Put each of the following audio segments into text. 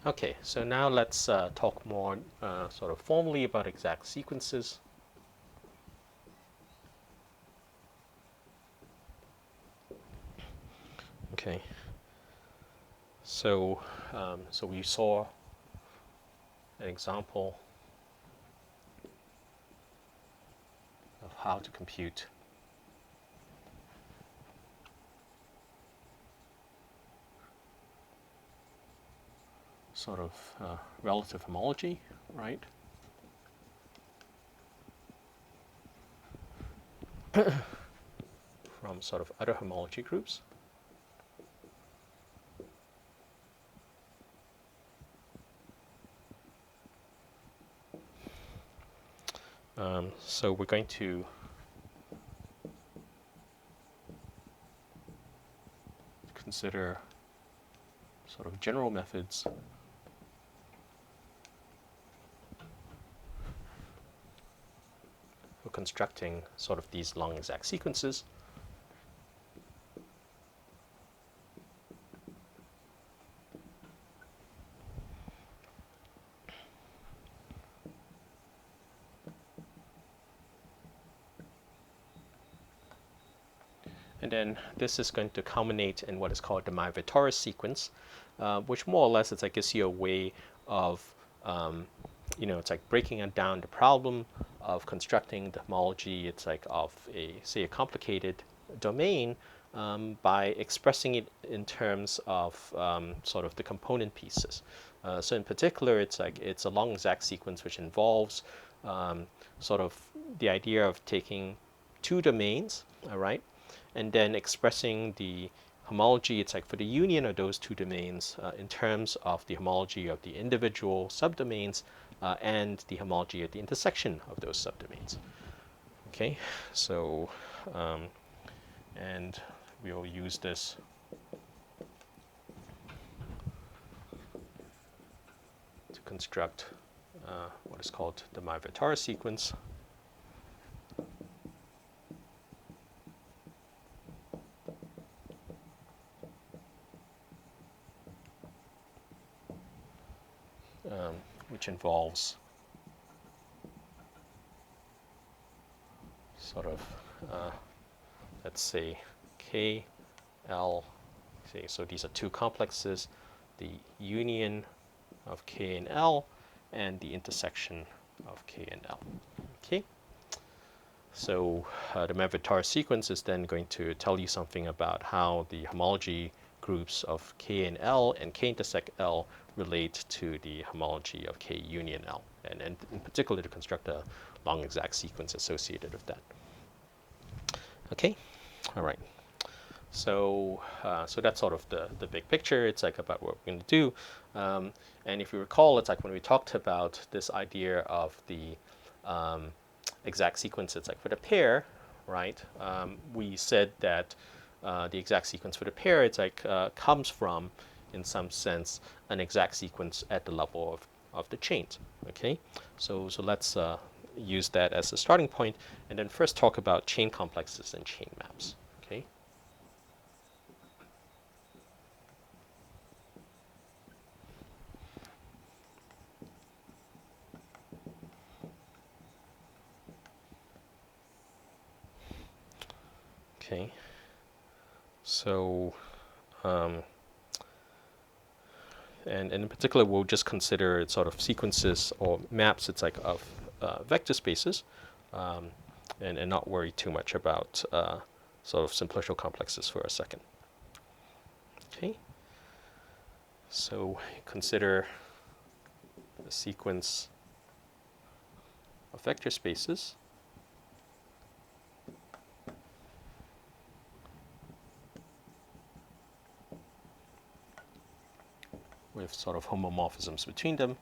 Okay, so now let's talk more sort of formally about exact sequences. Okay, so we saw an example of how to compute sort of relative homology, right? From sort of other homology groups. So we're going to consider sort of general methods for constructing sort of these long exact sequences. And then this is going to culminate in what is called the Myvitar sequence, which more or less it's like gives you a way of, it's like breaking it down the problem of constructing the homology. It's like of a, say, a complicated domain by expressing it in terms of sort of the component pieces. So in particular, it's like it's a long exact sequence which involves sort of the idea of taking two domains, all right, and then expressing the homology, it's like for the union of those two domains in terms of the homology of the individual subdomains and the homology of the intersection of those subdomains. Okay, so, and we'll use this to construct what is called the Myvitar sequence. Which involves sort of, let's say, K, L, say, so these are two complexes, the union of K and L, and the intersection of K and L. Okay, so the Myvitar sequence is then going to tell you something about how the homology groups of K and L and K intersect L relate to the homology of K union L, and in particular to construct a long exact sequence associated with that. Okay, all right. So, so that's sort of the big picture. It's like about what we're going to do. And if you recall, it's like when we talked about this idea of the exact sequence, it's like for the pair, right? We said that the exact sequence for the pair, it's like comes from, in some sense, an exact sequence at the level of the chains. Okay, so let's use that as a starting point, and then first talk about chain complexes and chain maps. Okay. Okay. So, and in particular, we'll just consider sort of sequences or maps. It's like of vector spaces, and not worry too much about sort of simplicial complexes for a second. Okay. So consider a sequence of vector spaces with sort of homomorphisms between them.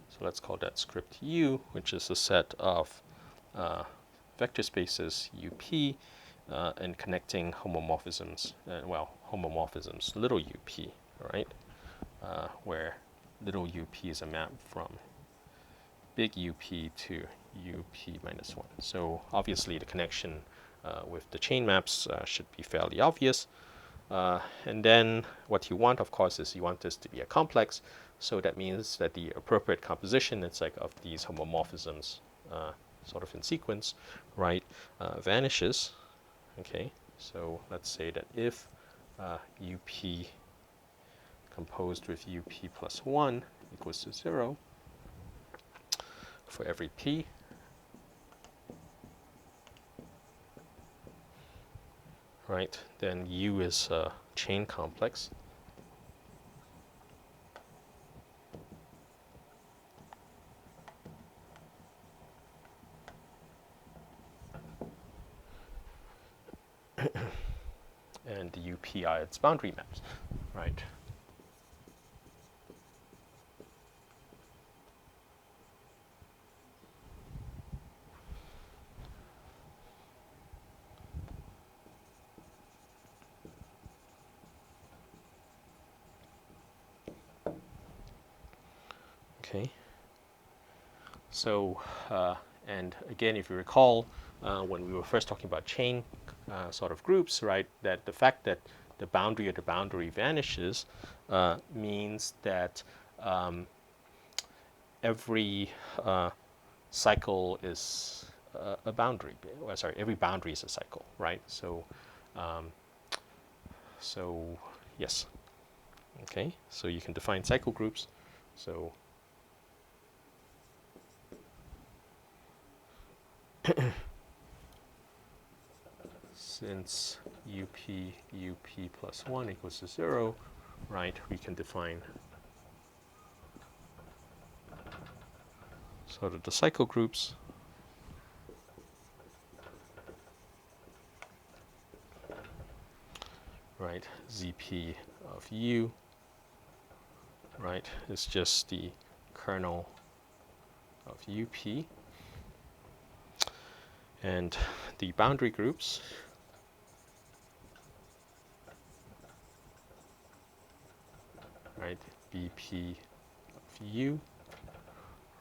So let's call that script U, which is a set of vector spaces UP and connecting homomorphisms, homomorphisms little up, right? Where little up is a map from big UP to UP minus 1. So obviously the connection with the chain maps should be fairly obvious. And then what you want, of course, is you want this to be a complex. So that means that the appropriate composition, it's like of these homomorphisms sort of in sequence, right, vanishes. Okay, so let's say that if UP composed with UP plus 1 equals to 0 for every P, right, then U is a chain complex. And the UP are its boundary maps, right? Okay. So, and again, if you recall, when we were first talking about chain sort of groups, right, that the fact that the boundary of the boundary vanishes means that every cycle is a boundary. Sorry, every boundary is a cycle, right? So, so yes. Okay, so you can define cycle groups. So since UP plus 1 equals to 0, right, we can define sort of the cycle groups. Right, ZP of U, right, is just the kernel of UP. And the boundary groups, right, BP of U,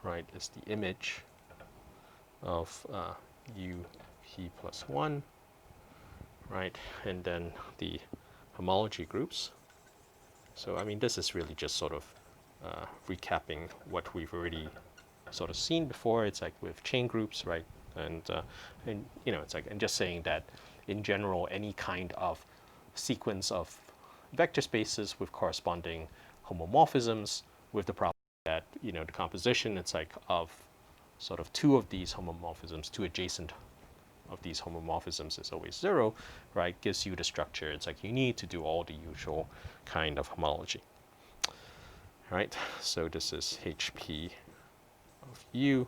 right, is the image of UP plus 1, right, and then the homology groups. So, I mean, this is really just sort of recapping what we've already sort of seen before. It's like with chain groups, right, and you know, it's like, and just saying that in general, any kind of sequence of vector spaces with corresponding homomorphisms, with the problem that, you know, the composition, it's like of sort of two of these homomorphisms, two adjacent of these homomorphisms is always 0, right, gives you the structure. It's like you need to do all the usual kind of homology, right? So this is HP of U,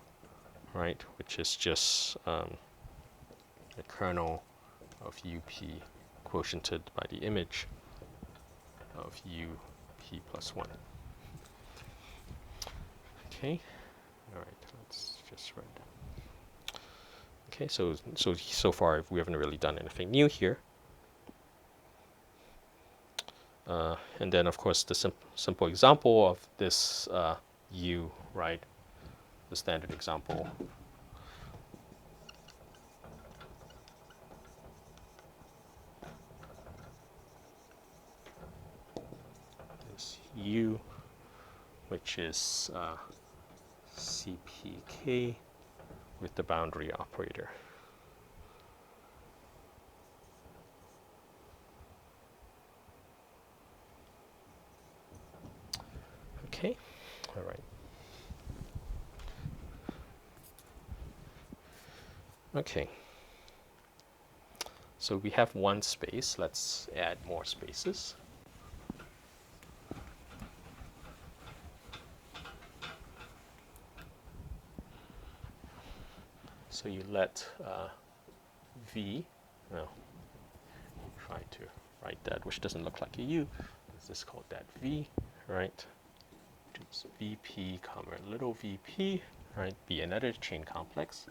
right, which is just the kernel of UP quotiented by the image of UP plus 1. Okay, all right, let's just write that. Okay, so far we haven't really done anything new here. And then, of course, the simple example of this U, right, the standard example is U, which is CPK with the boundary operator. Okay, all right. Okay. So we have one space. Let's add more spaces. So you let V, well, try to write that, which doesn't look like a U. Let's just call that V, right? It's VP comma little vp, right? Be another chain complex.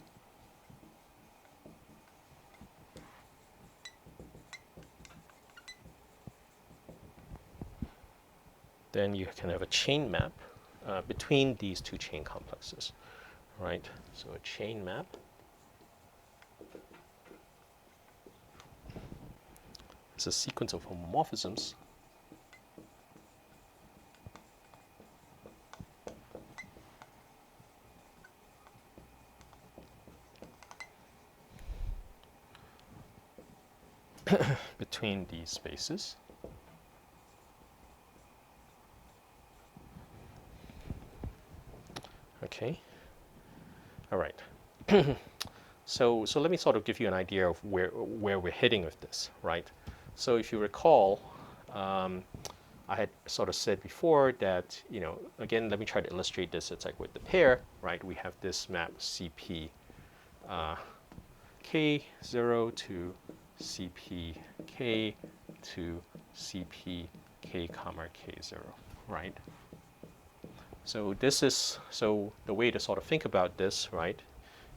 Then you can have a chain map between these two chain complexes, right? So a chain map is a sequence of homomorphisms between these spaces. Okay. All right. So let me sort of give you an idea of where we're heading with this, right? So if you recall, I had sort of said before that, again, let me try to illustrate this. It's like with the pair, right? We have this map CP K0 to CP K to CP K comma K0, right? So the way to sort of think about this, right,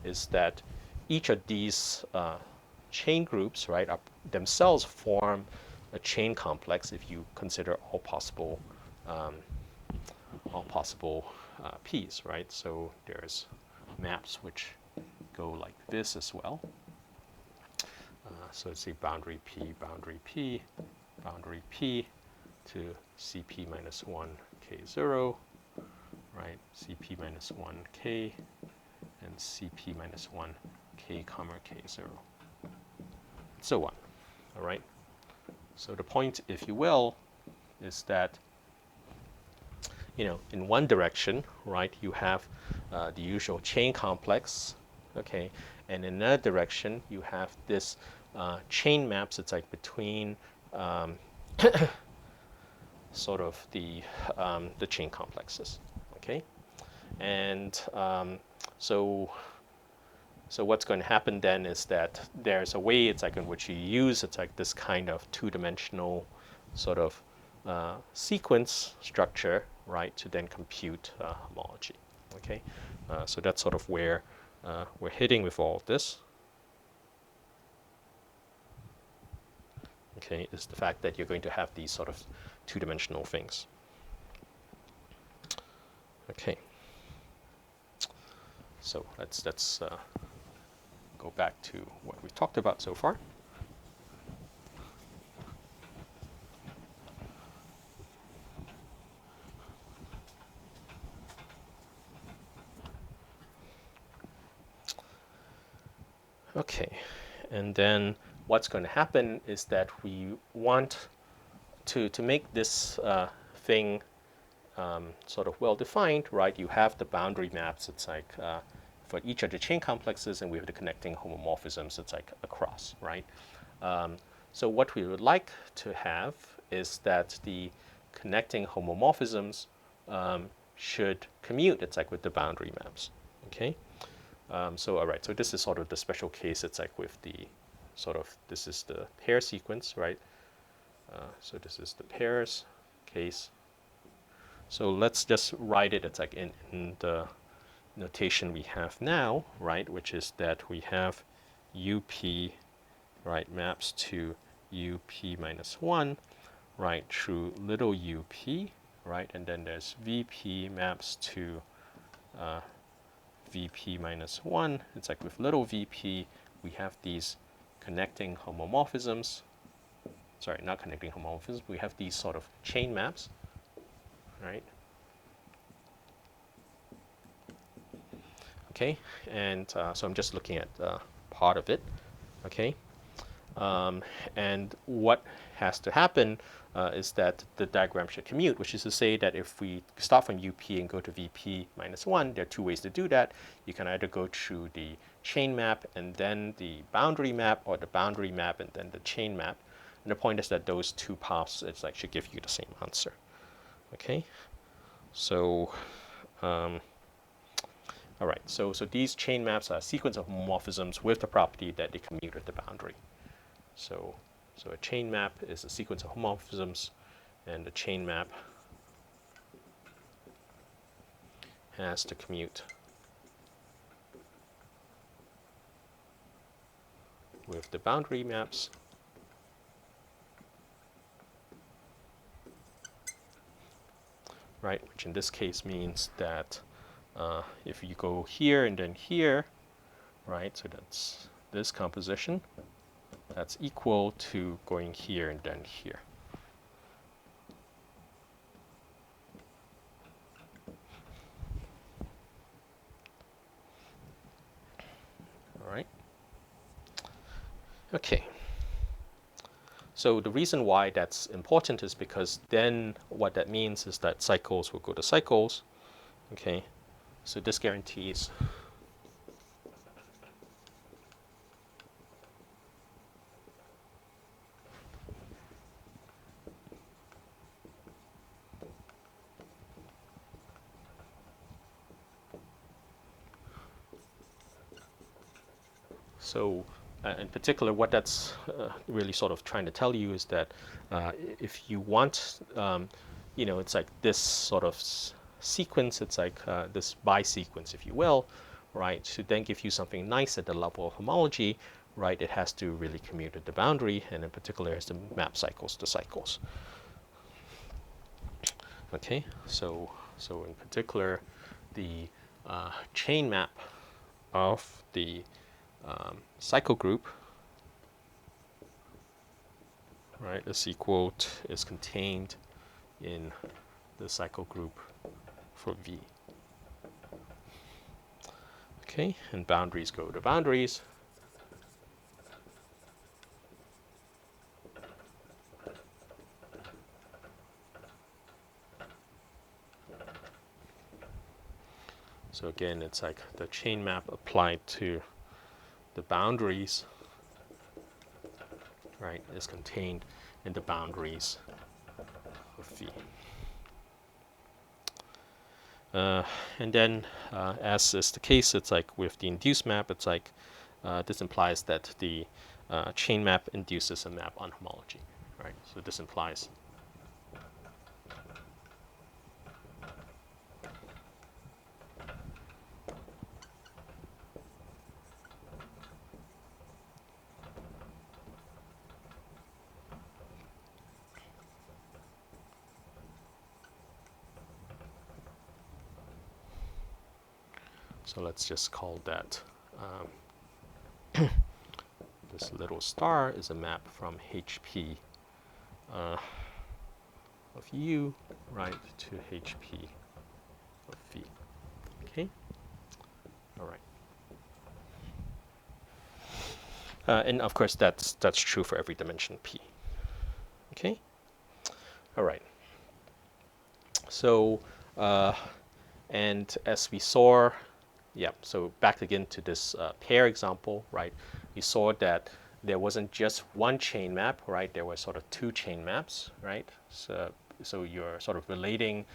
is that each of these chain groups, right, themselves form a chain complex if you consider all possible p's, right? So there's maps which go like this as well. So let's see, boundary P, boundary P, boundary P to CP minus 1 K0, right? CP minus 1 K and CP minus 1 K comma K0, so on, all right? So the point, if you will, is that, in one direction, right, you have the usual chain complex, okay, and in another direction, you have this chain maps. It's like between sort of the chain complexes, okay, and so what's going to happen then is that there's a way, it's like in which you use, it's like this kind of two-dimensional sort of sequence structure, right, to then compute homology. Okay, so that's sort of where we're heading with all of this. Okay, is the fact that you're going to have these sort of two-dimensional things. Okay, so let's go back to what we've talked about so far. Okay, and then what's going to happen is that we want to make this thing sort of well defined, right? You have the boundary maps. It's like for each of the chain complexes, and we have the connecting homomorphisms. It's like across, right? So what we would like to have is that the connecting homomorphisms should commute. It's like with the boundary maps. Okay. So all right. So this is sort of the special case. It's like with the sort of, this is the pair sequence, right? So this is the pairs case. So let's just write it. It's like in the notation we have now, right? Which is that we have UP, right, maps to UP minus 1, right, through little UP, right? And then there's VP maps to VP minus 1. It's like with little VP, we have these connecting homomorphisms. Sorry, not connecting homomorphisms. We have these sort of chain maps, right? Okay, and so I'm just looking at part of it, okay? And what has to happen is that the diagram should commute, which is to say that if we start from UP and go to VP minus 1, there are two ways to do that. You can either go through the chain map and then the boundary map, or the boundary map and then the chain map. And the point is that those two paths, it's like, should give you the same answer. Okay, so all right, so these chain maps are a sequence of homomorphisms with the property that they commute at the boundary. So a chain map is a sequence of homomorphisms, and the chain map has to commute with the boundary maps. Right, which in this case means that if you go here and then here, right? So that's this composition. That's equal to going here and then here. All right. Okay. So the reason why that's important is because then what that means is that cycles will go to cycles. Okay. So this guarantees so in particular, what that's really sort of trying to tell you is that if you want, you know, it's like this sort of sequence, it's like this bi-sequence, if you will, right, to then give you something nice at the level of homology, right, it has to really commute at the boundary, and in particular, it has to map cycles to cycles. Okay, so in particular, the chain map of the cycle group, right, is contained in the cycle group for V. Okay, and boundaries go to boundaries. So again, it's like the chain map applied to the boundaries, right, is contained in the boundaries of V. And then, as is the case, it's like with the induced map, it's like this implies that the chain map induces a map on homology, right? So this implies so let's just call that this little star is a map from HP of U, right, to HP of V. Okay, all right. And of course, that's true for every dimension P. Okay, all right. So, and as we saw, yeah, so back again to this pair example, right? We saw that there wasn't just one chain map, right? There were sort of two chain maps, right? So you're sort of relating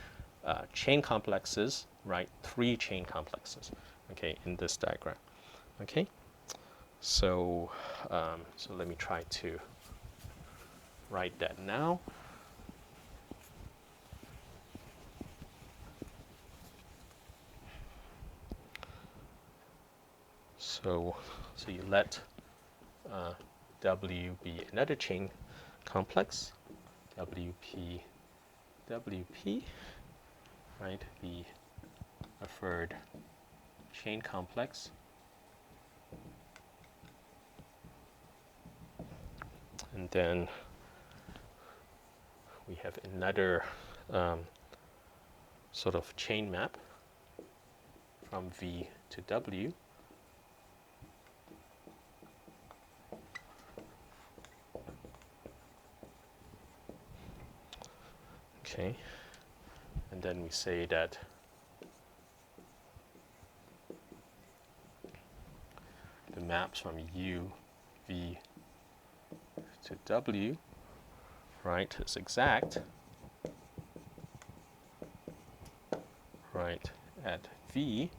chain complexes, right? Three chain complexes, okay, in this diagram, okay? So, so let me try to write that now. So you let W be another chain complex, WP, right, be a third chain complex. And then we have another sort of chain map from V to W. Okay, and then we say that the maps from U, V to W, right, is exact, right, at V,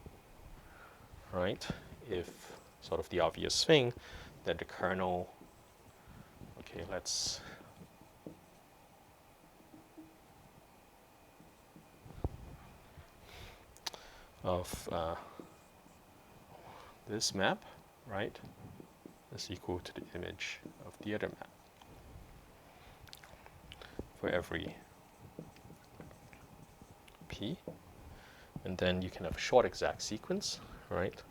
right, if sort of the obvious thing that the kernel, okay, let's of this map, right, is equal to the image of the other map for every P. And then you can have a short exact sequence, right?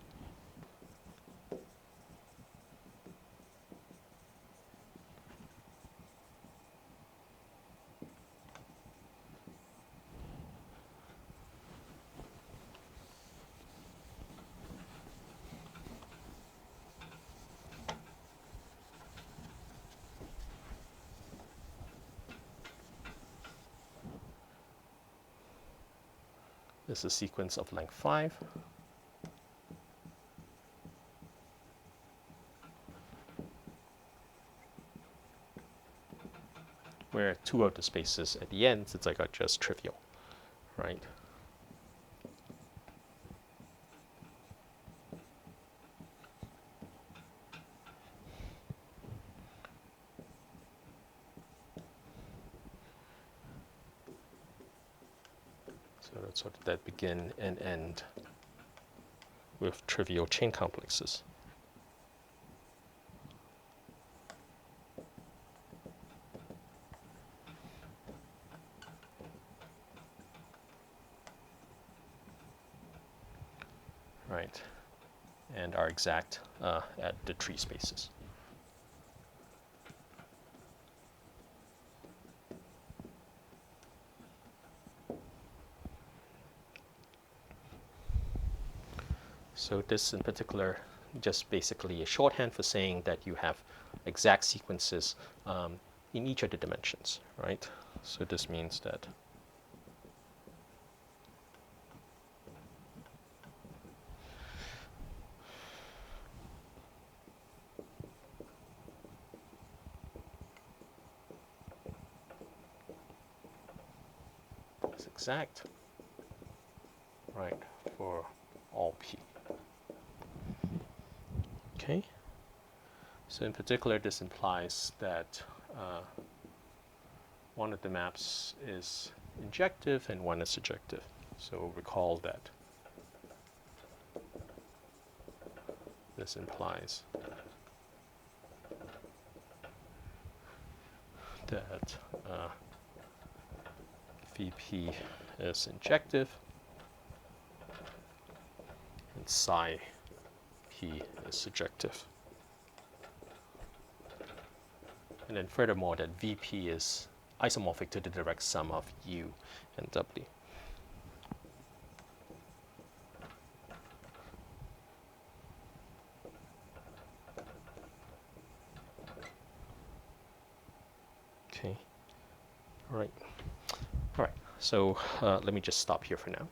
This is a sequence of length 5. Where 2 of the spaces at the ends, it's like are just trivial, right? So that's sort of that begin and end with trivial chain complexes. Right, and are exact at the tree spaces. So this in particular, just basically a shorthand for saying that you have exact sequences in each of the dimensions, right? So this means that it's exact, right, for all P. Okay, so in particular this implies that one of the maps is injective and one is surjective. So recall that this implies that VP is injective and psi P is surjective. And then furthermore that VP is isomorphic to the direct sum of U and W. Okay, all right. So let me just stop here for now.